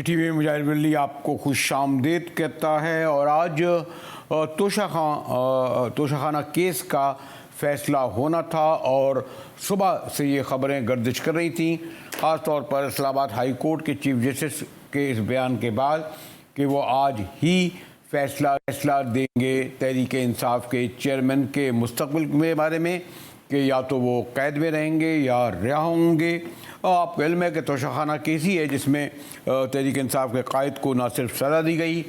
TV मुजाहिर वली आपको खुश आमदीद कहता है। और आज तोशाखाना केस का फ़ैसला होना था और सुबह से ये ख़बरें गर्दिश कर रही थी, ख़ास तौर पर इस्लामाबाद हाई कोर्ट के चीफ जस्टिस के इस बयान के बाद कि वो आज ही फ़ैसला देंगे तहरीक इंसाफ के चेयरमैन के मुस्तक़बिल के बारे में कि या तो वो कैद में रहेंगे या रिहा होंगे। आपको इल्म है कि तोशाखाना केस ही है जिसमें तहरीक इंसाफ के कायद को न सिर्फ सज़ा दी गई,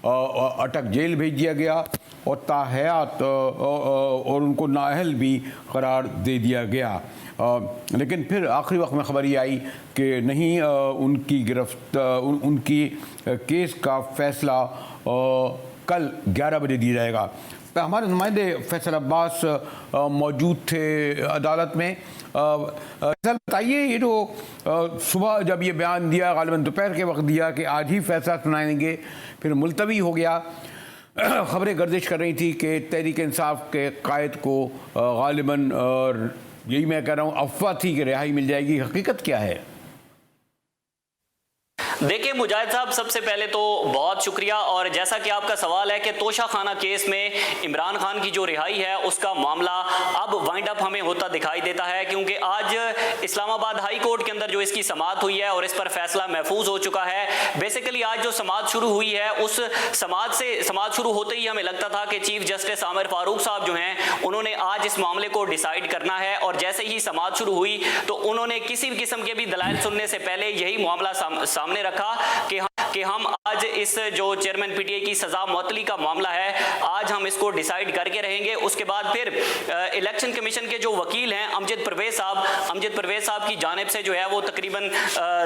अटक जेल भेज दिया गया और ताहयात और उनको नाअहल भी करार दे दिया गया। लेकिन फिर आखिरी वक्त में खबर ये आई कि नहीं, उनकी केस का फ़ैसला कल 11 बजे दिया जाएगा। हमारे नुमाइंदे फैसल अब्बास मौजूद थे अदालत में। सर बताइए, ये जो सुबह जब ये बयान दिया, गालिबन दोपहर के वक्त दिया कि आज ही फैसला सुनाएंगे, फिर मुलतवी हो गया। खबरें गर्दिश कर रही थी कि तहरीक इंसाफ के कायद को गालिबन, और यही मैं कह रहा हूँ, अफवाह थी कि रिहाई मिल जाएगी। हकीकत क्या है? देखिए मुजाहिद साहब, सबसे पहले तो बहुत शुक्रिया। और जैसा कि आपका सवाल है कि तोशाखाना केस में इमरान खान की जो रिहाई है उसका मामला अब वाइंड अप हमें होता दिखाई देता है, क्योंकि आज इस्लामाबाद हाई कोर्ट के अंदर जो इसकी समाअत हुई है और इस पर फैसला महफूज हो चुका है। बेसिकली आज जो समाअत शुरू हुई है, उस समाअत शुरू होते ही हमें लगता था कि चीफ जस्टिस आमिर फारूक साहब जो हैं उन्होंने आज इस मामले को डिसाइड करना है। और जैसे ही समाअत शुरू हुई तो उन्होंने किसी भी किस्म के भी दलाइल सुनने से पहले यही मामला सामने रखा कि हम आज इस जो चेयरमैन पीटीआई की सजा मुअत्तली का मामला है, आज हम इसको डिसाइड करके रहेंगे। उसके बाद फिर इलेक्शन कमीशन के जो वकील हैं अमजद परवेज साहब की जानिब से जो है वो तकरीबन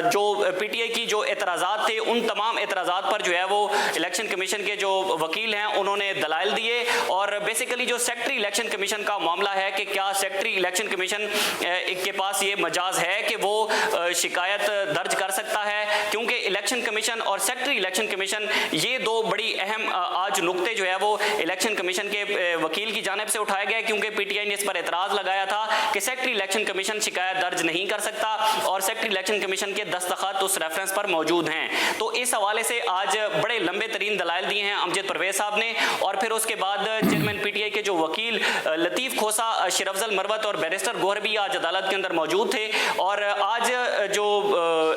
जो पीटीआई की जो एतराज़ात थे, उन तमाम एतराज़ात पर जो है वो इलेक्शन कमीशन के जो वकील हैं उन्होंने दलाइल दिए। और बेसिकली जो सेक्रेटरी इलेक्शन कमीशन का मामला है कि क्या सेक्रेटरी इलेक्शन कमीशन के पास ये मजाज है कि वो शिकायत दर्ज कर सकता है, क्योंकि इलेक्शन कमीशन और सेक्रेटरी इलेक्शन कमीशन ये दो बड़ी अहम आज नुक्ते जो है वो इलेक्शन कमीशन के वकील की जानिब से उठाया गया, क्योंकि पीटीआई ने इस पर एतराज लगाया था कि सेक्रेटरी इलेक्शन कमीशन शिकायत दर्ज नहीं कर सकता और सेक्रेटरी इलेक्शन कमीशन के दस्तखत उस रेफरेंस पर मौजूद हैं। तो इस हवाले से आज बड़े लंबे तरीन दलाइल दिए हैं अमजद परवेज साहब ने। और फिर उसके बाद चेयरमैन पीटीआई के जो वकील लतीफ खोसा, शिरफजल मरवत और बैरिस्टर गोहर भी आज अदालत के अंदर मौजूद थे। और आज जो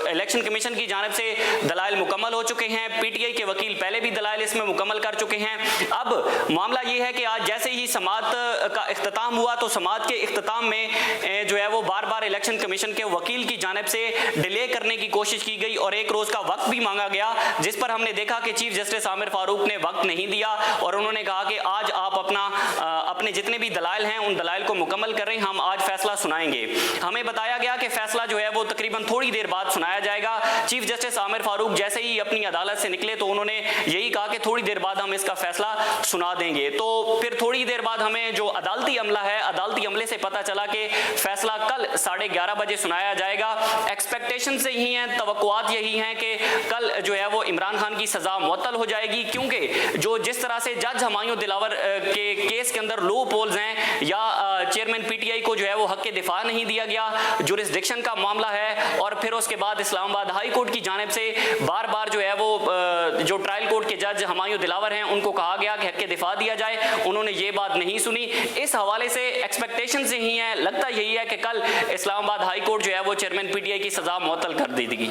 इलेक्शन कमीशन की जानिब से दलाइल मुकम्मल हो चुके हैं, पीटीआई के वकील पहले भी दलाइल इसमें मुकम्मल कर चुके हैं। अब मामला ये है कि आज जैसे ही समाअत का इख्तिताम हुआ तो समाअत के इख्तिताम में जो है वो बार बार इलेक्शन कमीशन के वकील की जानिब से डिले करने की कोशिश की गई और एक रोज का वक्त भी मांगा गया, जिस पर हमने देखा कि चीफ जस्टिस आमिर फारूक ने वक्त नहीं दिया और उन्होंने कहा कि आज आप अपने जितने भी दलाइल हैं उन दलाइल को मुकम्मल करें, हम आज फैसला सुनाएंगे। हमें बताया गया कि फैसला जो है वो तकरीबन थोड़ी देर बाद सुनाया जाएगा। चीफ जस्टिस आमिर फारूक जैसे ही अपनी अदालत से निकले तो उन्होंने यही कहा कि थोड़ी देर बाद हम इसका फैसला सुना देंगे। तो फिर थोड़ी देर बाद हमें जो अदालती अमला है, अदालती अमले से पता चला कि फैसला कल 11:30 बजे सुनाया जाएगा। एक्सपेक्टेशन से ही हैं, तवक्कुआत यही हैं कि कल जो है वो इमरान खान की सजा मुअत्तल हो जाएगी, क्योंकि जो जिस तरह से जज हुमायूं दिलावर के केस के अंदर लूप होल्स हैं या चेयरमैन पीटीआई को जो है वो हक के दिफा नहीं दिया गया, जुरिस्डिक्शन का मामला है। और फिर उसके बाद इस्लामाबाद हाई कोर्ट की जानिब से बार बार जो है वो जो ट्रायल कोर्ट के जज हुमायूं दिलावर हैं उनको कहा गया कि हक के दिफा दिया जाए, उन्होंने ये बात नहीं सुनी। इस हवाले से एक्सपेक्टेशन से ही है, लगता यही है कि कल इस्लामाबाद हाई कोर्ट जो है वो चेयरमैन पीटीआई की सजा मुअत्तल कर दी देगी।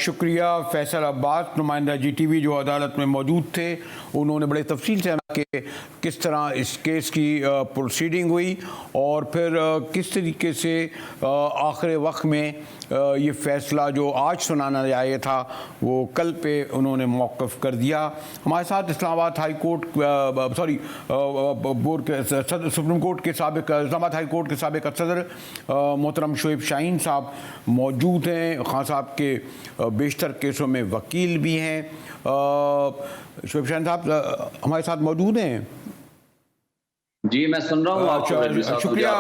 शुक्रिया फैसल अब्बास, नुमाइंदा जीटीवी जो अदालत में मौजूद थे। उन्होंने बड़े तफसील से कि किस तरह इस केस की प्रोसीडिंग हुई और फिर किस तरीके से आखिर वक्त में ये फ़ैसला जो आज सुनाना चाहिए था वो कल पे उन्होंने मौक़िफ़ कर दिया। हमारे साथ इस्लामाबाद हाई कोर्ट बोर्ड के सुप्रीम कोर्ट के साबिक़ इस्लामाबाद हाई कोर्ट के साबिक़ सदर मोहतरम शोएब शाहीन साहब मौजूद हैं। खान साहब के बेशतर केसों में वकील भी हैं। शोएब शाहीन साहब हमारे साथ मौजूद हैं। जी मैं सुन रहा हूँ। शुक्रिया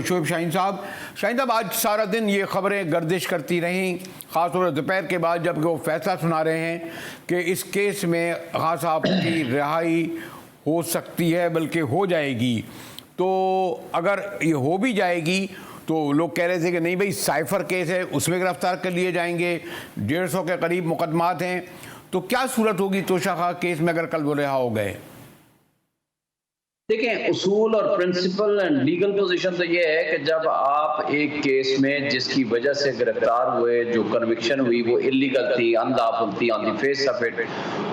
शोएब शाहीन साहब। आज सारा दिन ये खबरें गर्दिश करती रहीं, ख़ासतौर पर दोपहर के बाद जब वो फैसला सुना रहे हैं कि इस केस में खान साहब की रिहाई हो सकती है, बल्कि हो जाएगी। तो अगर ये हो भी जाएगी तो लोग कह रहे थे कि नहीं भाई साइफर केस है, उसमें गिरफ्तार कर लिए जाएंगे, 150 के करीब मुकदमात हैं। तो क्या सूरत होगी तोशा खां केस में अगर कल वो रिहा हो गए? देखें, उसूल और प्रिंसिपल एंड लीगल पोजीशन तो ये है कि जब आप एक केस में जिसकी वजह से गिरफ्तार हुए, जो कन्विक्शन हुई वो इलीगल थी, अनलॉफुल थी, on the face of it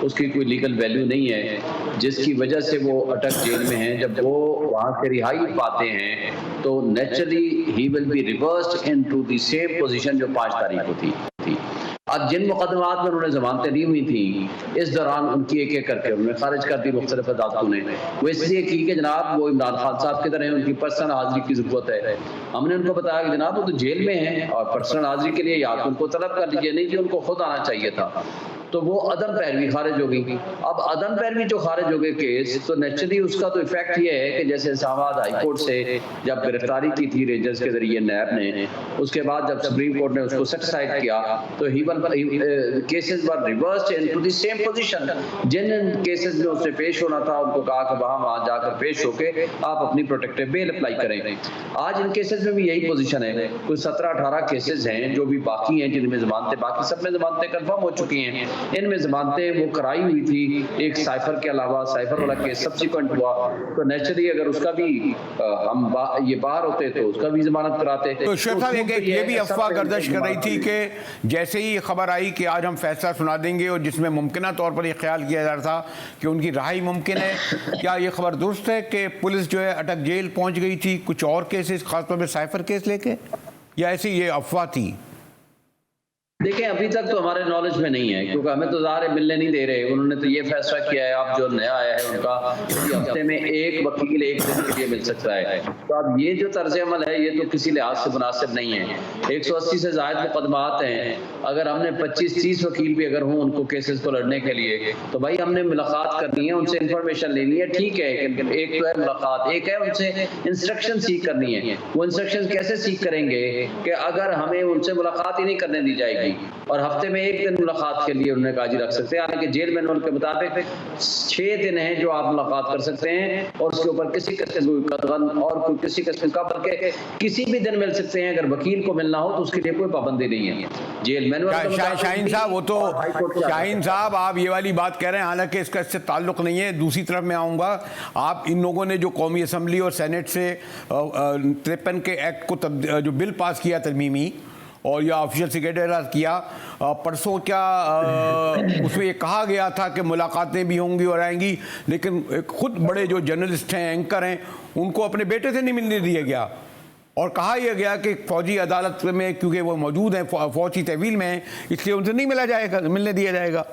उसकी कोई लीगल वैल्यू नहीं है, जिसकी वजह से वो अटक जेल में हैं, जब वो वहां से रिहाई पाते हैं तो naturally he will be reversed into the same position जो 5 तारीख को थी। अब जिन मुकदमात में उन्होंने जमानतें दी हुई थी, इस दौरान उनकी एक एक करके उन्होंने खारिज कर दी मुख्तलिफ अदालतों ने। वो इसलिए की कि जनाब वो इमरान खान साहब की तरह है, उनकी पर्सनल हाजिरी की जरूरत है। हमने उनको बताया कि जनाब वो तो जेल में हैं और पर्सनल हाजिरी के लिए या तो उनको तलब कर लीजिए, नहीं कि उनको खुद आना चाहिए था। तो वो अदम पैरवी खारिज हो गई। अब अदम पैरवी जो खारिज हो गए केस, तो नेचुरली उसका तो इफेक्ट ये है कि जैसे इस्लामाबाद हाई कोर्ट से जब गिरफ्तारी की थी रेंजर्स के जरिए नैब ने, उसके बाद जब सुप्रीम कोर्ट ने उसको सेटिसाइड किया तो cases were reversed into the same position. जिन केसेस में उससे पेश होना था उनको कहा कि वहां जाकर पेश होके आप अपनी प्रोटेक्टिव बेल अप्लाई करें। आज इन केसेस में भी यही पोजीशन है। कुछ 17-18 केसेस हैं जो भी बाकी हैं, जिनमें जमानतें, बाकी सब में जमानतें कंफर्म हो चुकी हैं। इनमें जमानतें वो कराई हुई थी, एक साइफर के अलावा साइफर वाला केस सब्सिक्वेंट हुआ, तो नेचुरली अगर उसका भी हम ये बाहर होते तो उसका भी जमानत कराते। तो शेख साहब ये भी अफवाह गर्दिश कर रही थी कि जैसे ही खबर आई कि आज हम फैसला सुना देंगे, और जिसमें मुमकिना तौर पर यह ख्याल किया जा रहा था कि उनकी रिहाई मुमकिन है, क्या ये खबर दुरुस्त है कि पुलिस जो है अटक जेल पहुंच गई थी कुछ और केसेस, खासतौर पर साइफर केस लेके, या ऐसी ये अफवाह थी? देखें, अभी तक तो हमारे नॉलेज में नहीं है, क्योंकि हमें तो ज़ाहिर मिलने नहीं दे रहे। उन्होंने तो ये फैसला किया है, अब जो नया आया है उनका, कि हफ्ते में एक वकील एक दिन के लिए मिल सकता है। तो अब ये जो तर्ज अमल है ये तो किसी लिहाज से मुनासिब नहीं है। 180 से ज़ायद मुकदमात हैं, अगर हमने 25-30 वकील भी अगर हों उनको केसेस को लड़ने के लिए, तो भाई हमने मुलाकात करनी है, उनसे इंफॉर्मेशन लेनी है। ठीक है, एक तो है मुलाकात, एक है उनसे इंस्ट्रक्शन सीख करनी है। वो इंस्ट्रक्शन कैसे सीख करेंगे कि अगर हमें उनसे मुलाकात ही नहीं करने दी जाएगी और हफ्ते में एक दिन मुलाकात के लिए उन्होंने काजी रख सकते हैं, हालांकि जेल मैनुअल के मुताबिक 6 दिन हैं जो आप मुलाकात कर सकते हैं, और उसके ऊपर किसी किस्म का कतगन और कोई किसी किस्म का, बल्कि किसी भी दिन मिल सकते हैं। अगर वकील को मिलना हो तो उसके लिए कोई पाबंदी नहीं है जेल मैनुअल। शाहीन साहब, वो तो शाहीन साहब आप ये वाली बात कह रहे हैं, हालांकि इसका इससे ताल्लुक नहीं है। दूसरी तरफ मैं आऊँगा, आप इन लोगों ने जो कौमी असम्बली और सेनेट से 53 के एक्ट को जो बिल पास किया तरमीमी, और यह ऑफिशियल सेक्रेटरी किया परसों, क्या उसमें ये कहा गया था कि मुलाकातें भी होंगी और आएंगी, लेकिन खुद बड़े जो जर्नलिस्ट हैं, एंकर हैं, उनको अपने बेटे से नहीं मिलने दिया गया, और कहा यह गया कि फौजी अदालत में क्योंकि वो मौजूद हैं, फौजी तहवील में हैं, इसलिए उनसे नहीं मिलने दिया जाएगा।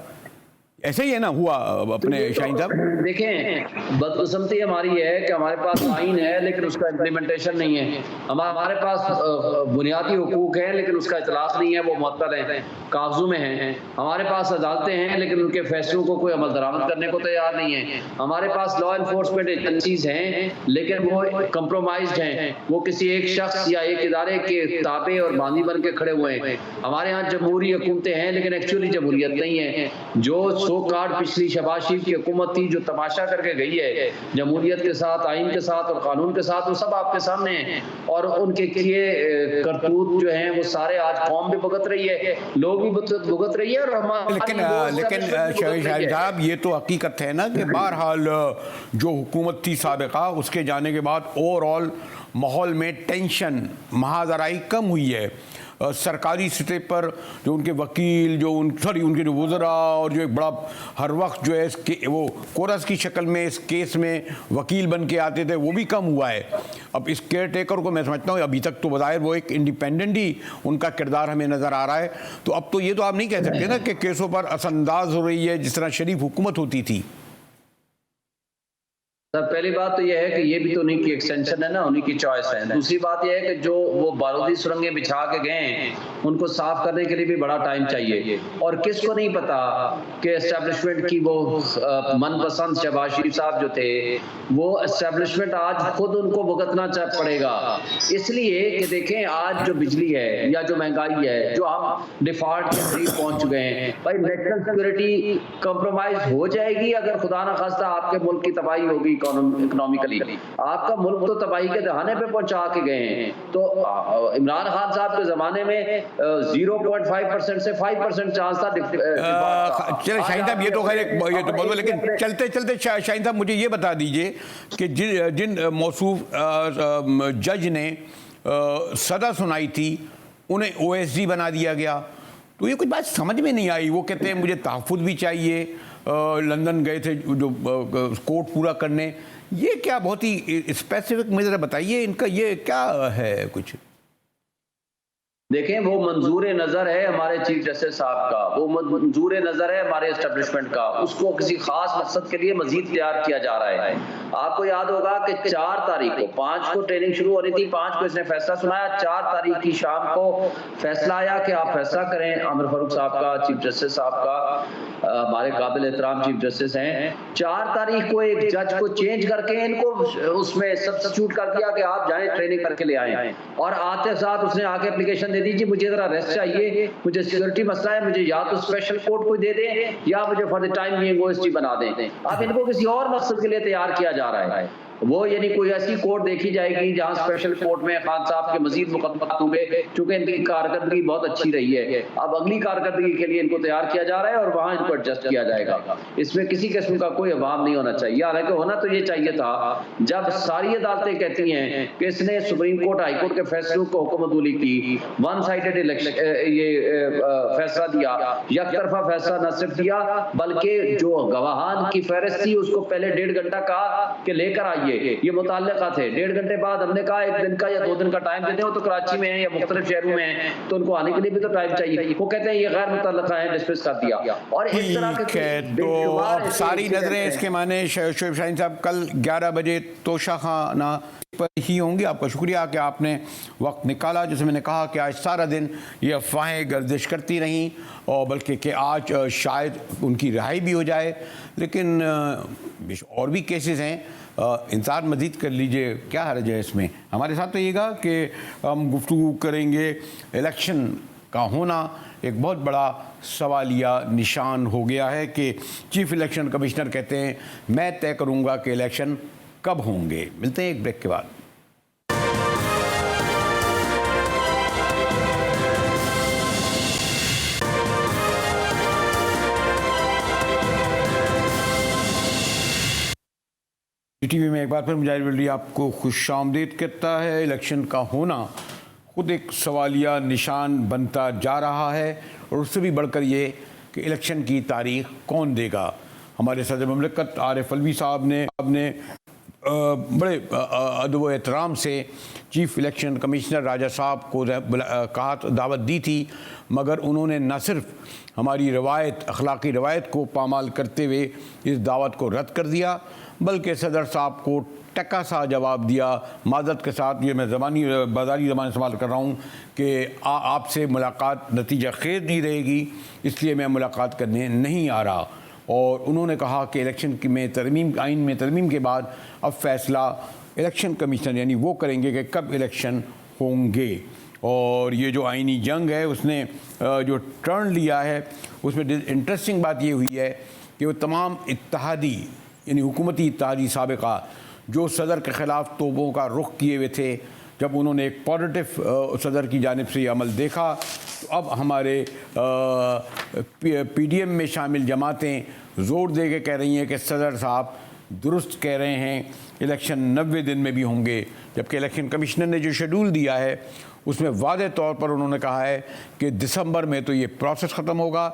ऐसे ही है ना हुआ अपने शाहीन साहब? देखें, बदकिस्मती हमारी है कि हमारे पास आइन है लेकिन उसका इम्प्लीमेंटेशन नहीं है। हमारे पास बुनियादी हुकूक है लेकिन उसका इतलाक नहीं है, वो मुअत्तल है, कागजों में हैं। हमारे पास अदालतें हैं लेकिन उनके फैसलों को कोई अमल दरामद करने को तैयार नहीं है। हमारे पास लॉ इन्फोर्समेंट एजेंसीज हैं लेकिन वो कंप्रोमाइज्ड हैं, वो किसी एक शख्स या एक इदारे के ताबे और बांदी बन के खड़े हुए हैं। हमारे यहाँ जमहूरी हुकूमतें हैं लेकिन एक्चुअली जमहूरियत नहीं है। जो सो कार्ड पिछली शहबाज शरीफ की हुकूमत थी जो तमाशा करके गई है जमहूरियत के साथ, आइन के साथ और कानून के साथ, वो सब आपके सामने हैं, और उनके किए करतूत जो हैं वो सारे आज कौम भी भुगत रही है, लोग भी भुगत रही है। और लेकिन शाहीन साहब, ये तो हकीकत है ना कि बहरहाल जो हुकूमत थी साबिका, उसके जाने के बाद ओवरऑल माहौल में टेंशन, महाजराई कम हुई है। सरकारी सतह पर जो उनके वकील, उनके जो वज़रा, और जो एक बड़ा हर वक्त जो है वो कोरस की शक्ल में इस केस में वकील बन के आते थे, वो भी कम हुआ है। अब इस केयर टेकर को मैं समझता हूँ अभी तक तो बज़ाहिर वो एक इंडिपेंडेंट ही उनका किरदार हमें नज़र आ रहा है। तो अब तो ये तो आप नहीं कह सकते ना कि केसों पर असरअंदाज हो रही है जिस तरह शरीफ हुकूमत होती थी। सर, पहली बात तो यह है कि ये भी तो उन्हीं की एक्सटेंशन है ना, उन्हीं की चॉइस है। दूसरी बात यह है कि जो वो बारूदी सुरंगें बिछा के गए हैं उनको साफ करने के लिए भी बड़ा टाइम चाहिए, और किसको नहीं पता कि एस्टेब्लिशमेंट की वो मनपसंद शहबाज शरीफ साहब जो थे, वो एस्टेब्लिशमेंट आज खुद उनको भुगतना पड़ेगा। इसलिए कि देखें, आज जो बिजली है या जो महंगाई है, जो हम डिफॉल्ट के करीब पहुंच चुके हैं, भाई नेशनल सिक्योरिटी कंप्रोमाइज हो जाएगी अगर खुदा न खास्ता आपके मुल्क की तबाही होगी, इकोनॉमिकली। आपका मुल्क तो तबाही के दहाने पे पहुंचा के गए हैं। तो इमरान खान साहब के जमाने में 0.5% से 5% चांस था। चले शाहीन साहब, ये तो खैर ये तो बोलो, लेकिन चलते चलते शाहीन साहब मुझे ये बता दीजिए कि जिन मौसूफ जज ने सजा सुनाई थी उन्हें OSD बना दिया गया। तो ये कुछ बात समझ में नहीं आई। वो कहते हैं मुझे तहफ़्फ़ुज़ भी चाहिए, लंदन गए थे जो कोर्ट पूरा करने। ये क्या बहुत ही स्पेसिफिक मुझे ज़रा बताइए, इनका ये क्या है कुछ? देखें, वो मंजूर नज़र है हमारे चीफ जस्टिस साहब का, वो मंजूर नज़र है हमारे एस्टेब्लिशमेंट का। उसको किसी खास मकसद के लिए मजीद तैयार किया जा रहा है। आपको याद होगा कि 4 तारीख को, 5 को ट्रेनिंग शुरू हो रही थी, 5 को इसने फैसला सुनाया, 4 तारीख की शाम को फैसला आया कि आप फैसला करें। आमिर फारूक साहब का, चीफ जस्टिस साहब का, हमारे काबिल एहतराम चीफ जस्टिस हैं। 4 तारीख को एक जज को चेंज करके इनको उसमें सब्स्टिट्यूट कर दिया कि आप जाएं ट्रेनिंग करके ले आए। और आते साथ उसने आके एप्लीकेशन दे दी, जी मुझे जरा रेस्ट चाहिए, मुझे सिक्योरिटी मसला है, मुझे या तो स्पेशल कोर्ट को दे दें या मुझे for the time being OSD बना दें। अब इनको किसी और मकसद के लिए तैयार किया जा रहा है। वो यानी कोई ऐसी कोर्ट देखी जाएगी जहां स्पेशल कोर्ट में खान साहब के मजीद मुकदमा होंगे, चूंकि इनकी कारकर्दगी बहुत अच्छी रही है। अब अगली कारकर्दगी के लिए इनको तैयार किया जा रहा है और वहां इनको एडजस्ट किया जाएगा। इसमें किसी किस्म का कोई अभाव नहीं होना चाहिए। हालांकि होना तो ये चाहिए था, जब सारी अदालतें कहती हैं कि इसने सुप्रीम कोर्ट, हाई कोर्ट के फैसलों को हुक्मदुली की, वन साइडेड इलेक्शन ये फैसला दिया, एक तरफा फैसला न सिर्फ दिया बल्कि जो गवाहान की फहरिस्त थी उसको पहले 1.5 घंटा कहा कि लेकर आइए, ये मुताल्लिका थे। 1.5 घंटे बाद हमने कहा 1 दिन का या 2 दिन का टाइम देते हो, तो कराची में है या मुख्तलिफ शहरों में है तो उनको आने के लिए भी तो टाइम चाहिए। वो कहते हैं ये गैर मुताल्लिका है, डिस्मिस कर दिया। और इस तरह के तो अब सारी नजरें इसके माने शोएब शाहीन साहब कल 11 बजे तोशाखाना पर ही होंगी। आपका शुक्रिया कि आपने वक्त निकाला। जैसे मैंने कहा कि आज सारा दिन ये अफवाहें गर्दिश करती रहीं और बल्कि कि आज शायद उनकी रिहाई भी हो जाए, लेकिन और भी केसेस हैं। इंतज़ार मज़ीद कर लीजिए, क्या हर्ज है इसमें। हमारे साथ रहिएगा कि हम गुफ्तगू करेंगे। इलेक्शन का होना एक बहुत बड़ा सवालिया निशान हो गया है कि चीफ इलेक्शन कमिश्नर कहते हैं मैं तय करूंगा कि इलेक्शन कब होंगे। मिलते हैं एक ब्रेक के बाद। टीवी में एक बार फिर मुजाहिर वली आपको खुशामदीद कहता है। इलेक्शन का होना खुद एक सवालिया निशान बनता जा रहा है और उससे भी बढ़कर ये कि इलेक्शन की तारीख कौन देगा। हमारे सदर ममलिकत आरिफ अलवी साहब ने बड़े अदब व एहतराम से चीफ इलेक्शन कमिश्नर राजा साहब को कहा, दावत दी थी, मगर उन्होंने न सिर्फ हमारी रवायत, अखलाकी रवायत को पामाल करते हुए इस दावत को रद्द कर दिया, बल्कि सदर साहब को टका सा जवाब दिया। माज़रत के साथ ये मैं बाज़ारी ज़बान इस्तेमाल कर रहा हूँ कि आपसे मुलाकात नतीजा खेज नहीं रहेगी, इसलिए मैं मुलाकात करने नहीं आ रहा। और उन्होंने कहा कि इलेक्शन में तरमीम, आइन में तरमीम के बाद अब फैसला इलेक्शन कमीशन यानी वो करेंगे कि कब इलेक्शन होंगे। और ये जो आइनी जंग है उसने जो टर्न लिया है उसमें इंटरेस्टिंग बात ये हुई है कि वो तमाम इत्तेहादी यानी हुकूमती इत्तेहादी साबिका जो सदर के ख़िलाफ़ तोपों का रुख किए हुए थे, जब उन्होंने एक पॉजिटिव सदर की जानिब से ये अमल देखा तो अब हमारे PDM में शामिल जमातें ज़ोर दे के कह रही हैं कि सदर साहब दुरुस्त कह रहे हैं, इलेक्शन 90 दिन में भी होंगे। जबकि इलेक्शन कमिश्नर ने जो शेड्यूल दिया है उसमें वाज़े तौर पर उन्होंने कहा है कि दिसंबर में तो ये प्रोसेस ख़त्म होगा,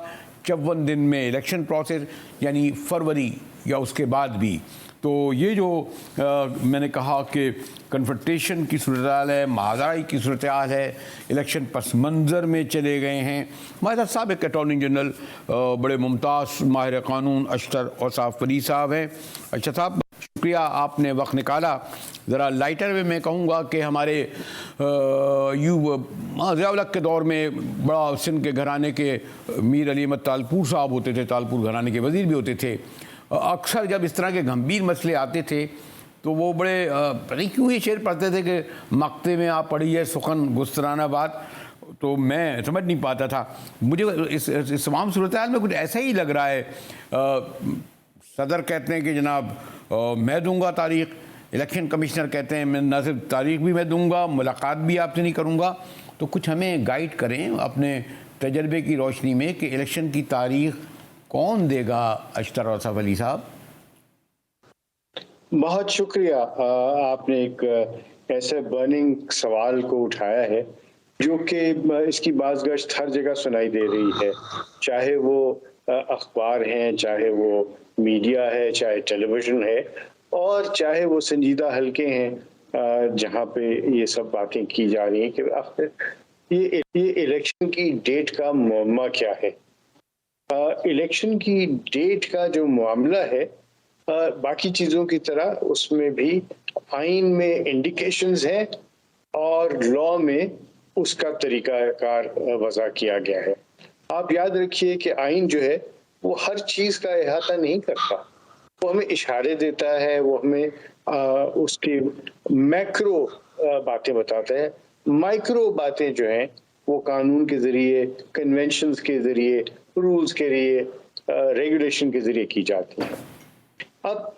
54 दिन में इलेक्शन प्रोसेस, यानी फरवरी या उसके बाद भी। तो ये जो मैंने कहा कि कन्फ्रंटेशन की सूरत हाल है, महादाई की सूरत हाल है, इलेक्शन पस मंज़र में चले गए हैं। हमारे साथ साबिक़ अटॉर्नी जनरल बड़े मुमताज़ माहिर क़ानून अशतर औसाफ वली साहब हैं। अच्छा साहब, शुक्रिया आपने वक्त निकाला। ज़रा लाइटर में मैं कहूँगा कि हमारे ज़िया-उल-हक़ के दौर में बड़ा सिंध के घराने के मीर अली अहमद तालपुर साहब होते थे, तालपुर घराने के वज़ीर भी होते थे। अक्सर जब इस तरह के गंभीर मसले आते थे तो वो बड़े पता नहीं क्यों ये शेर पढ़ते थे कि मक्ते में आप पढ़ी है सुखन गुस्तराना बात, तो मैं समझ नहीं पाता था। मुझे इस तमाम सूरत हाल में कुछ ऐसा ही लग रहा है। सदर कहते हैं कि जनाब मैं दूंगा तारीख, इलेक्शन कमिश्नर कहते हैं मैं न सिर्फ तारीख भी मैं दूंगा, मुलाकात भी आपसे नहीं करूंगा। तो कुछ हमें गाइड करें अपने तजर्बे की रोशनी में कि इलेक्शन की तारीख कौन देगा अशतर असफ अली साहब? बहुत शुक्रिया, आपने एक ऐसे बर्निंग सवाल को उठाया है जो कि इसकी बाज़गश्त हर जगह सुनाई दे रही है, चाहे वो अखबार हैं, चाहे वो मीडिया है, चाहे टेलीविज़न है, और चाहे वो संजीदा हलके हैं जहाँ पे ये सब बातें की जा रही हैं कि आखिर ये इलेक्शन की डेट का मुअम्मा क्या है। इलेक्शन की डेट का जो मामला है बाकी चीज़ों की तरह उसमें भी आइन में इंडिकेशंस हैं और लॉ में उसका तरीकाकार वज़ा किया गया है। आप याद रखिए कि आइन जो है वो हर चीज़ का अहाता नहीं करता, वो हमें इशारे देता है, वो हमें उसकी मैक्रो बातें बताता है, माइक्रो बातें जो हैं वो कानून के ज़रिए, कन्वेंशंस के ज़रिए, रूल्स के ज़रिए, रेगुलेशन के ज़रिए की जाती हैं। अब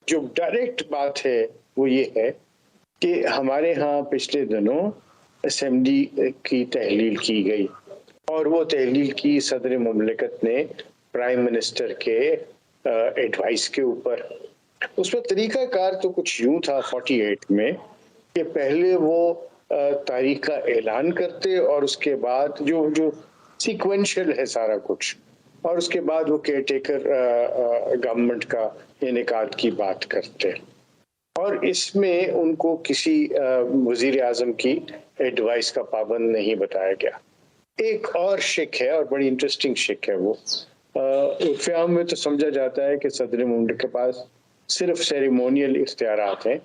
जो डायरेक्ट बात है वो ये है कि हमारे यहाँ पिछले दिनों असेंबली की तहलील की गई और वो तहलील की सदर मुमलिकत ने प्राइम मिनिस्टर के एडवाइस के ऊपर। उसमें तरीकाकार तो कुछ यूं था 48 में कि पहले वो तारीख का ऐलान करते और उसके बाद जो सीक्वेंशियल है सारा कुछ, और उसके बाद वो केयर टेकर गवर्नमेंट का इनेकाद की बात करते, और इसमें उनको किसी वजीर आजम की एडवाइस का पाबंद नहीं बताया गया। एक और शिक है और बड़ी इंटरेस्टिंग शिक है, वो उर्फ़-ए-आम में तो समझा जाता है कि सदर मुमलिकत के पास सिर्फ सेरेमोनियल इख्तियारात हैं,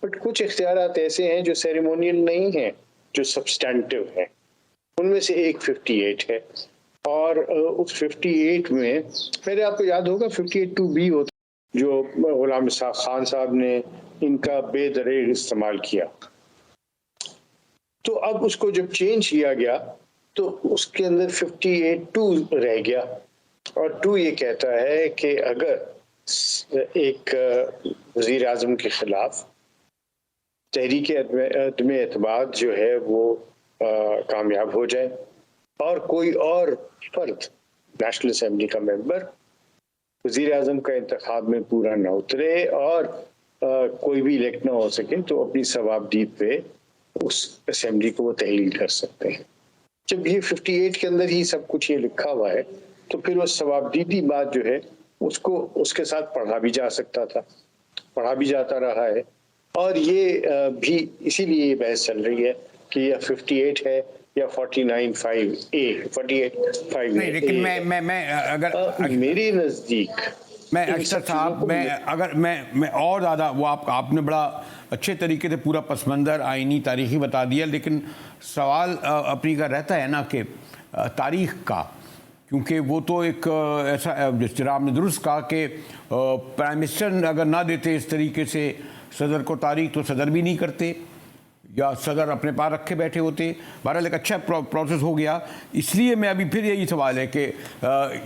बट कुछ इख्तियारात ऐसे हैं जो सेरेमोनियल नहीं हैं, जो सब्सटेंटिव हैं। उनमें से एक 58 है, और उस 58 में पहले आपको याद होगा 58(2)B होता जो गुलाम इसाक खान साहब ने इनका बेदरेग इस्तेमाल किया। तो अब उसको जब चेंज किया गया तो उसके अंदर 58(2) रह गया, और 2 ये कहता है कि अगर एक वजीर आजम के खिलाफ तहरीक अदम एतमाद जो है वो कामयाब हो जाए और कोई और फर्द नेशनल असेंबली का मेंबर वजीर आजम का इंतखाब में पूरा न उतरे और कोई भी इलेक्ट ना हो सके, तो अपनी सवाबदीद पे उस असेंबली को वो तहलील कर सकते हैं। जब ये 58 के अंदर ही सब कुछ ये लिखा हुआ है तो फिर वो सवाबदीदी बात जो है उसको उसके साथ पढ़ा भी जा सकता था, पढ़ा भी जाता रहा है, और ये भी इसीलिए ये बहस चल रही है कि यह 58 है या 49(5)(a), 48(5)(a) नहीं, लेकिन मैं अगर मेरे नज़दीक मैं अशतर साहब मैं और ज़्यादा वो आपने बड़ा अच्छे तरीके से पूरा पस मंज़र आइनी तारीखी बता दिया, लेकिन सवाल अपनी का रहता है ना कि तारीख का, क्योंकि वो तो एक ऐसा जिस तरह आपने दुरुस्त कहा कि प्राइम मिनिस्टर अगर ना देते इस तरीके से सदर को तारीख तो सदर भी नहीं करते या सदर अपने पास रखे बैठे होते। बहरहाल एक अच्छा प्रोसेस हो गया। इसलिए मैं अभी फिर यही सवाल है कि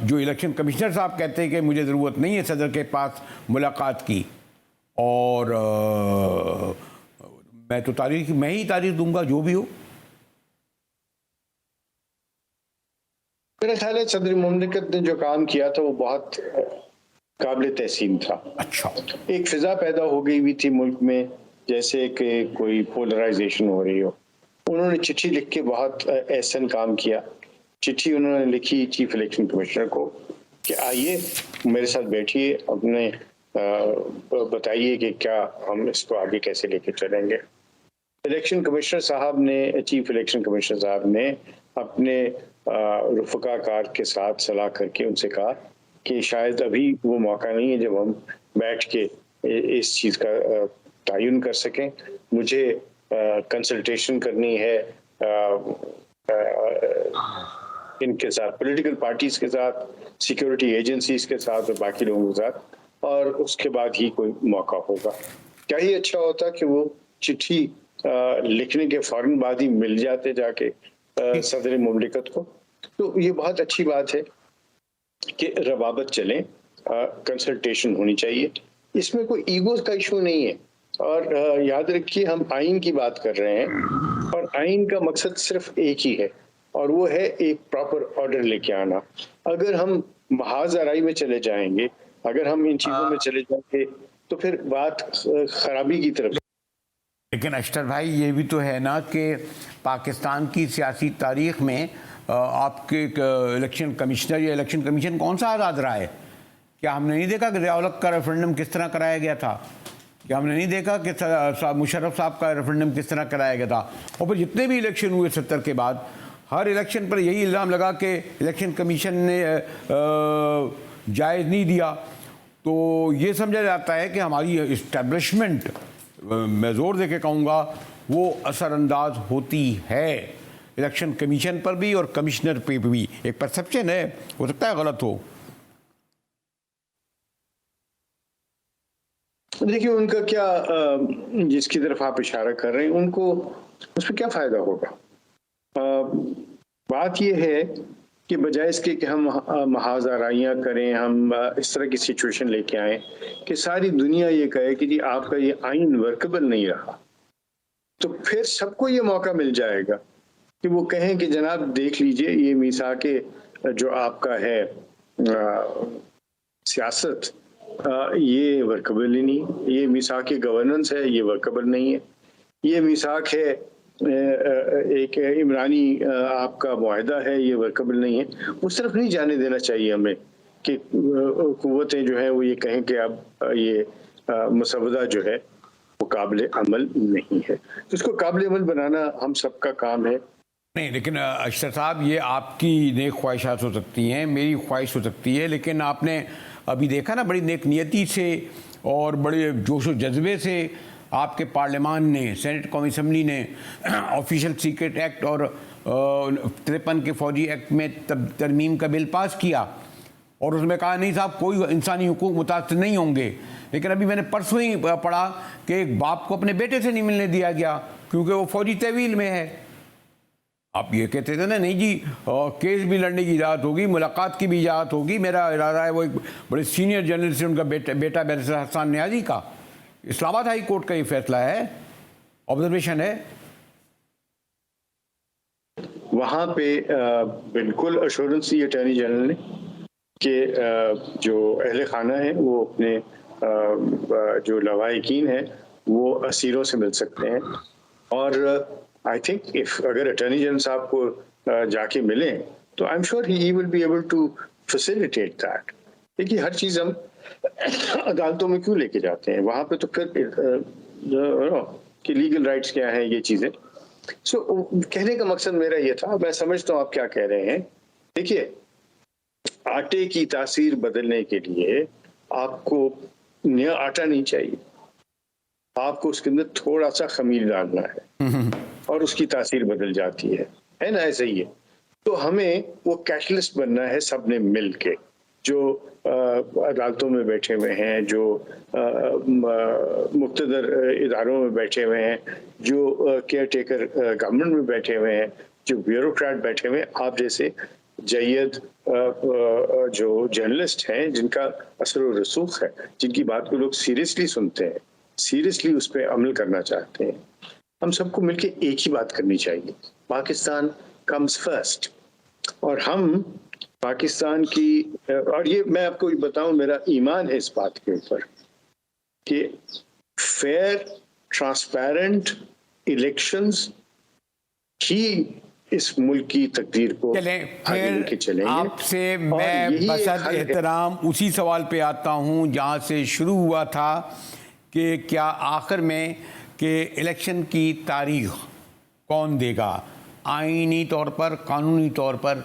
जो इलेक्शन कमिश्नर साहब कहते हैं कि मुझे ज़रूरत नहीं है सदर के पास मुलाकात की, और मैं ही तारीख दूंगा जो भी हो। मेरा ख्याल है सदर मुमलिकत ने जो काम किया था वो बहुत काबिल तहसीन था। अच्छा, एक फिजा पैदा हो गई हुई थी मुल्क में जैसे कि कोई पोलराइजेशन हो रही हो। उन्होंने चिट्ठी लिख के बहुत एहसन काम किया। चिट्ठी उन्होंने लिखी चीफ इलेक्शन कमिश्नर को कि आइए मेरे साथ बैठिए, अपने बताइए कि क्या हम इसको आगे कैसे लेके चलेंगे। इलेक्शन कमिश्नर साहब ने, चीफ इलेक्शन कमिश्नर साहब ने अपने रुफ़क़ाकार के साथ सलाह करके उनसे कहा कि शायद अभी वो मौका नहीं है जब हम बैठ के इस चीज़ का तयन कर सकें। मुझे कंसल्टेशन करनी है इनके साथ, पॉलिटिकल पार्टीज़ के साथ, सिक्योरिटी एजेंसीज के साथ और बाकी लोगों के साथ, और उसके बाद ही कोई मौका होगा। क्या ही अच्छा होता कि वो चिट्ठी लिखने के फौरन बाद ही मिल जाते जाके सदर मुमलिकत को। तो ये बहुत अच्छी बात है कि रवाबत चले, कंसल्टेशन होनी चाहिए। इसमें कोई ईगो का इशू नहीं है। और याद रखिए हम आइन की बात कर रहे हैं और आइन का मकसद सिर्फ एक ही है और वो है एक प्रॉपर ऑर्डर लेके आना। अगर हम महाज आराई में चले जाएंगे, अगर हम इन चीजों में चले जाएंगे तो फिर बात खराबी की तरफ। लेकिन अशतर भाई ये भी तो है ना कि पाकिस्तान की सियासी तारीख में आपके इलेक्शन कमिश्नर या इलेक्शन कमीशन कौन सा आज़ाद रहा है? क्या हमने नहीं देखा कि ज़िया-उल-हक का रेफरेंडम किस तरह कराया गया था? क्या हमने नहीं देखा कि मुशर्रफ साहब का रेफरेंडम किस तरह कराया गया था? और फिर जितने भी इलेक्शन हुए 70 के बाद हर इलेक्शन पर यही इल्ज़ाम लगा कि इलेक्शन कमीशन ने जायज़ नहीं दिया। तो ये समझा जाता है कि हमारी इस्टेब्लिशमेंट, मैं ज़ोर दे के कहूँगा, वो असरअंदाज होती है इलेक्शन कमीशन पर भी और कमिश्नर पे भी। एक परसेप्शन है, हो सकता है गलत हो। देखिए उनका क्या, जिसकी तरफ आप इशारा कर रहे हैं उनको उसमें क्या फायदा होगा? बात यह है कि बजाय इसके कि हम महाज आराइयाँ करें, हम इस तरह की सिचुएशन लेके आए कि सारी दुनिया ये कहे कि जी आपका ये आइन वर्केबल नहीं रहा, तो फिर सबको ये मौका मिल जाएगा कि वो कहें कि जनाब देख लीजिए ये मीसाके जो आपका है सियासत, ये वर्केबल ही नहीं, ये मीसाक गवर्नेंस है, ये वर्केबल नहीं है, ये मीसाक है एक इमरानी आपका मुआहदा है, ये वर्केबल नहीं है। उस तरफ नहीं जाने देना चाहिए हमें कि कुव्वतें जो हैं वो ये कहें कि अब ये मसवदा जो है वो काबिल अमल नहीं है। तो इसको काबिल अमल बनाना हम सबका काम है। नहीं, लेकिन अशतर साहब ये आपकी नेक ख्वाहिशात हो सकती हैं, मेरी ख्वाहिश हो सकती है, लेकिन आपने अभी देखा ना बड़ी नेक नियति से और बड़े जोश व जज्बे से आपके पार्लियामान ने, सेनेट कौमी असम्बली ने ऑफिशियल सीक्रेट एक्ट और 53 के फौजी एक्ट में तरमीम का बिल पास किया और उसमें कहा नहीं साहब कोई इंसानी हुकूक मुतासर नहीं होंगे। लेकिन अभी मैंने परसों ही पढ़ा कि एक बाप को अपने बेटे से नहीं मिलने दिया गया क्योंकि वो फौजी तहवील में है। आप ये कहते थे ना, नहीं जी केस भी लड़ने की इजाज़त होगी, मुलाकात की भी इजाज़त होगी। मेरा इरादा है वो एक बड़े सीनियर जर्नलिस्ट, उनका बेटा बैरिस्टर हसन न्याजी का, इस्लामाबाद हाई कोर्ट का ये फैसला है, ऑब्जर्वेशन है। वहाँ पे बिल्कुल अश्योरेंस दी अटॉर्नी जनरल ने कि जो अहले खाना है वो अपने जो लवाहिकीन है वो असीरों से मिल सकते हैं। और आई थिंक इफ अगर अटॉर्नी जनरल साहब को जाके मिले तो I am sure he will be able to facilitate that. देखिए हर चीज़ हम अदालतों में क्यों लेके जाते हैं, वहाँ पे तो फिर कि लीगल राइट्स क्या हैं ये चीज़ें। सो कहने का मकसद मेरा ये था, मैं समझता हूँ आप क्या कह रहे हैं। देखिए आटे की तासीर बदलने के लिए आपको नया आटा नहीं चाहिए, आपको उसके अंदर थोड़ा सा खमीर डालना है और उसकी तासीर बदल जाती है ना, ऐसे ही है। तो हमें वो कैटलिस्ट बनना है सबने मिल के, जो अदालतों में बैठे हुए हैं, जो मुख्तदर इदारों में बैठे हुए हैं, जो केयर टेकर गवर्नमेंट में बैठे हुए हैं, जो ब्यूरोक्रेट बैठे हुए हैं, आप जैसे जयद जो जर्नलिस्ट हैं जिनका असर व रसूख है, जिनकी बात को लोग सीरियसली सुनते हैं, सीरियसली उस पर अमल करना चाहते हैं। हम सबको मिलके एक ही बात करनी चाहिए, पाकिस्तान कम्स फर्स्ट। और हम पाकिस्तान की, और ये मैं आपको बताऊं, मेरा ईमान है इस बात के ऊपर कि फेयर ट्रांसपेरेंट इलेक्शंस ही इस मुल्क की तकदीर को आगे लेके चलेंगे। आपसे मैं बसद एहतराम उसी सवाल पे आता हूं जहां से शुरू हुआ था कि क्या आखिर में कि इलेक्शन की तारीख कौन देगा, आईनी तौर पर, कानूनी तौर पर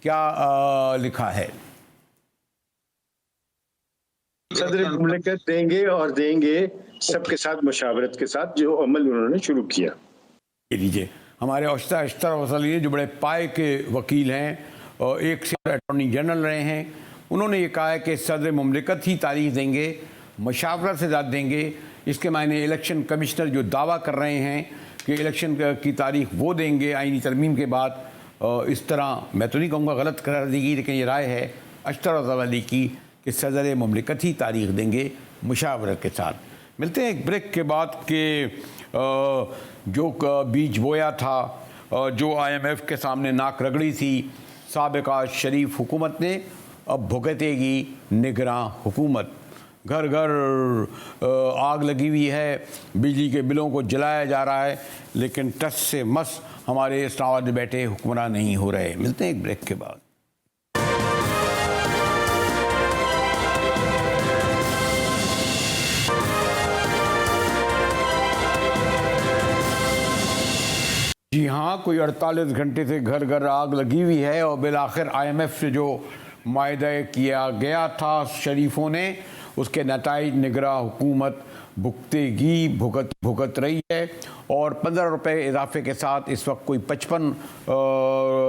क्या लिखा है? सदर मुमलिकत देंगे और देंगे सबके साथ मशावरत के साथ, जो अमल उन्होंने शुरू किया। लीजिए हमारे अशतर वसली जो बड़े पाए के वकील हैं और एक से अटॉर्नी जनरल रहे हैं, उन्होंने ये कहा है कि सदर मुमलिकत ही तारीख देंगे, मशावरत से ज़्यादा देंगे। इसके मायने इलेक्शन कमिश्नर जो दावा कर रहे हैं कि इलेक्शन की तारीख वो देंगे आईनी तरमीम के बाद, इस तरह मैं तो नहीं कहूँगा गलत करार देगी, लेकिन ये राय है अशतर वसली की कि सदर मुमलिकत ही तारीख देंगे मुशावरत के साथ। मिलते हैं एक ब्रेक के बाद कि जो बीज बोया था, जो IMF के सामने नाक रगड़ी थी साबिका शरीफ हुकूमत ने, अब भुगतेगी निगरां हुकूमत। घर घर आग लगी हुई है, बिजली के बिलों को जलाया जा रहा है, लेकिन टस से मस हमारे इस्लामाबाद में बैठे हुक्मरान नहीं हो रहे। मिलते हैं एक ब्रेक के बाद। जी हाँ, कोई 48 घंटे से घर घर आग लगी हुई है और बिलाखिर IMF से जो मायदा किया गया था शरीफों ने, उसके नताइज निगरां हुकूमत भुगत रही है। और 15 रुपये इजाफे के साथ इस वक्त कोई 55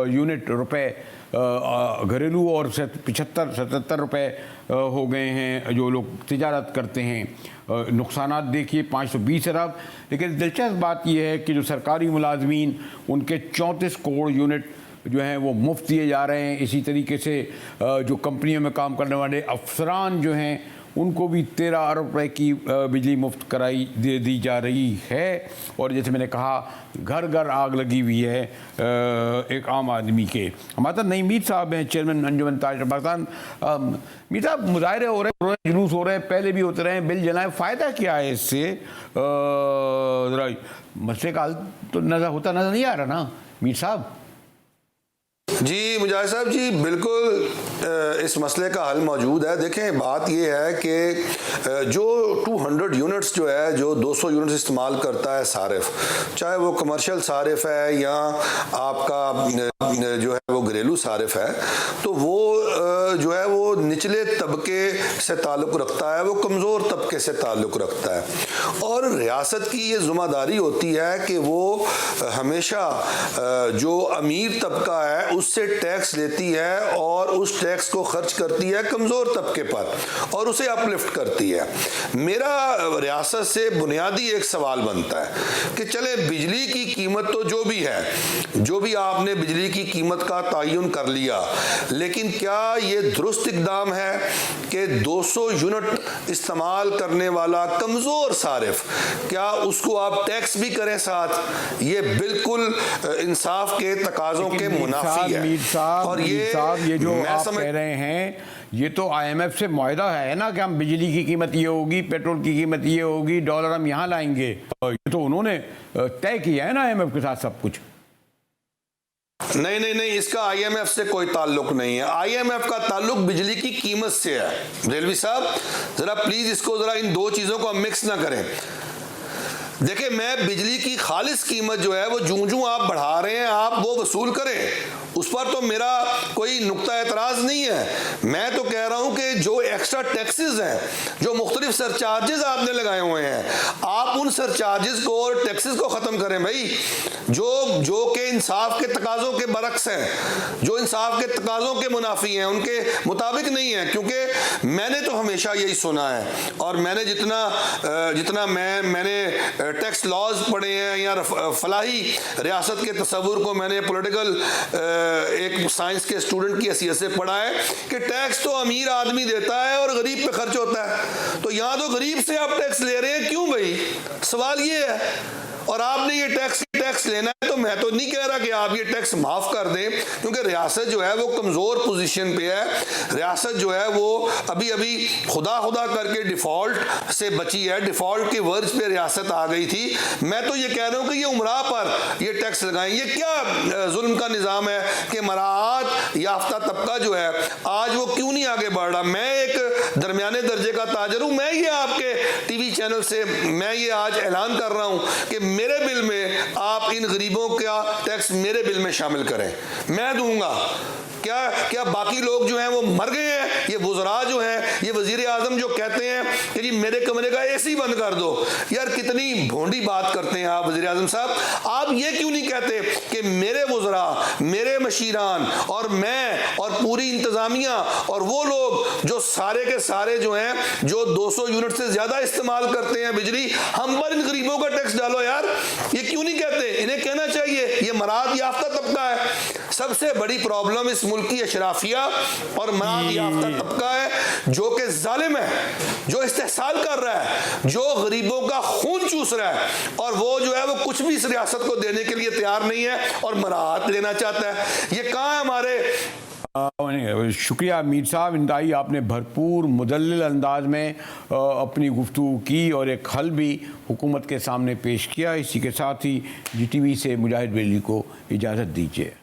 यूनिट रुपए घरेलू और 75-77 रुपये हो गए हैं जो लोग तिजारत करते हैं। नुकसानात देखिए 520 अरब। लेकिन दिलचस्प बात यह है कि जो सरकारी मुलाजमीन, उनके 34 करोड़ यूनिट जो हैं वो मुफ्त दिए जा रहे हैं। इसी तरीके से जो कंपनियों में काम करने वाले अफसरान जो हैं उनको भी 13 अरब रुपए की बिजली मुफ्त दी जा रही है। और जैसे मैंने कहा, घर घर आग लगी हुई है एक आम आदमी के। हमारे साथ नईम मीर साहब हैं, चेयरमैन अंजुमन ताजर पाकिस्तान। मीर साहब, मुजाहरे हो रहे हैं, जुलूस हो रहे हैं, पहले भी होते रहे, बिल जलाएं, फ़ायदा क्या है इससे? ज़रा मसले का हल तो होता नज़र नहीं आ रहा ना मीर साहब? जी मुजाहिद साहब जी, बिल्कुल इस मसले का हल मौजूद है। देखें, बात यह है कि जो 200 यूनिट्स जो है, जो 200 यूनिट्स इस्तेमाल करता है सारिफ, चाहे वो कमर्शियल सारिफ है या आपका जो है वो घरेलू सारिफ है, तो वो जो है वो निचले तबके से ताल्लुक़ रखता है, वो कमज़ोर तबके से ताल्लुक़ रखता है। और रियासत की ये ज़िम्मेदारी होती है कि वो हमेशा जो अमीर तबका है उससे टैक्स लेती है और उस टैक्स को खर्च करती है कमज़ोर तबके पर और उसे अपलिफ्ट करती है। मेरा रियासत से बुनियादी एक सवाल बनता है कि चले बिजली की कीमत तो जो भी है, जो भी आपने बिजली की कीमत का तयन कर लिया, लेकिन क्या ये दुरुस्त इक़दाम है कि 200 यूनिट इस्तेमाल करने वाला कमज़ोर सारिफ, क्या उसको आप टैक्स भी करें साथ? ये बिल्कुल इंसाफ के तकाज़ों के मुनाफी है। और ये जो आप कह रहे हैं, ये तो IMF से मुआहदा है ना कि हम बिजली की कीमत ये होगी, पेट्रोल की कीमत ये होगी, डॉलर हम यहाँ लाएंगे। ये तो उन्होंने तय किया है ना IMF के साथ सब कुछ। नहीं, इसका IMF से कोई ताल्लुक नहीं है। IMF का ताल्लुक बिजली की कीमत से है। रेलवी साहब, जरा प्लीज इसको जरा इन दो चीजों को मिक्स ना करें। देखिए, मैं बिजली की खालिस कीमत जो है वो जूं आप बढ़ा रहे हैं, आप वो वसूल करें, उस पर तो मेरा कोई नुक्ता एतराज़ नहीं है। मैं तो कह रहा हूं कि जो एक्स्ट्रा टैक्सेस हैं, जो मुख्तलिफ सरचार्जेस आपने लगाए हुए हैं, आप उन सरचार्जेस को और टैक्सेस को ख़त्म करें भाई, जो कि इंसाफ के तकाज़ों के बरक्स हैं, जो इंसाफ के तकाज़ों के मुनाफी हैं, उनके मुताबिक नहीं है। क्योंकि मैंने तो हमेशा यही सुना है और मैंने जितना मैंने टैक्स लॉज पढ़े हैं या फलाही रियासत के तस्वुर को मैंने पॉलिटिकल एक साइंस के स्टूडेंट की हैसियत से पढ़ा है कि टैक्स तो अमीर आदमी देता है और गरीब पे खर्च होता है। तो यहाँ तो गरीब से आप टैक्स ले रहे हैं, क्यों भाई? सवाल ये है। और आपने ये टैक्स लेना है, तो मैं तो नहीं कह रहा कि आप ये टैक्स माफ कर दें, क्योंकि रियासत जो है वो कमजोर पोजीशन पे है। रियासत जो है वो अभी खुदा करके डिफॉल्ट से बची है, डिफॉल्ट के वर्ज पे रियासत आ गई थी। मैं तो ये कह रहा हूं कि ये उमरा पर ये टैक्स लगाएं। ये क्या जुल्म का निजाम है कि मराहत याफ्ता तबका जो है आज वो क्यों नहीं आगे बढ़ रहा? मैं एक दरमियाने दर्जे का ताजर हूं, मैं ये आपके टीवी चैनल से मैं ये आज ऐलान कर रहा हूं कि मेरे बिल में आप इन गरीबों का टैक्स मेरे बिल में शामिल करें, मैं दूंगा। क्या बाकी लोग जो हैं वो मर गए हैं? ये वज़रा जो हैं, ये वजीर आजम जो कहते हैं कि जी मेरे कमरे का एसी बंद कर दो, यार कितनी भोंडी बात करते हैं आप वजीर आजम साहब। आप ये क्यों नहीं कहते कि मेरे वज़रा, मेरे मशीरान और मैं और पूरी इंतजामिया और वो लोग जो सारे के सारे जो हैं, जो 200 यूनिट से ज्यादा इस्तेमाल करते हैं बिजली, हम पर इन गरीबों का टैक्स डालो यार। ये क्यों नहीं कहते? इन्हें कहना चाहिए, ये मराद याफ्ता तबका है। सबसे बड़ी प्रॉब्लम इस मुल्क की अशराफिया और मनात याफ्ता तबका है जो कि जालिम है, जो इस्तेहसाल कर रहा है, जो गरीबों का खून चूस रहा है, और वो जो है वो कुछ भी इस रियासत को देने के लिए तैयार नहीं है और मराहत लेना चाहता है। ये कहाँ है हमारे। शुक्रिया मीर साहब, इंतहाई आपने भरपूर मुदल्लिल अंदाज में अपनी गुफ्तगू की और एक हल भी हुकूमत के सामने पेश किया। इसी के साथ ही GTV से मुजाहिद बेली को इजाज़त दीजिए।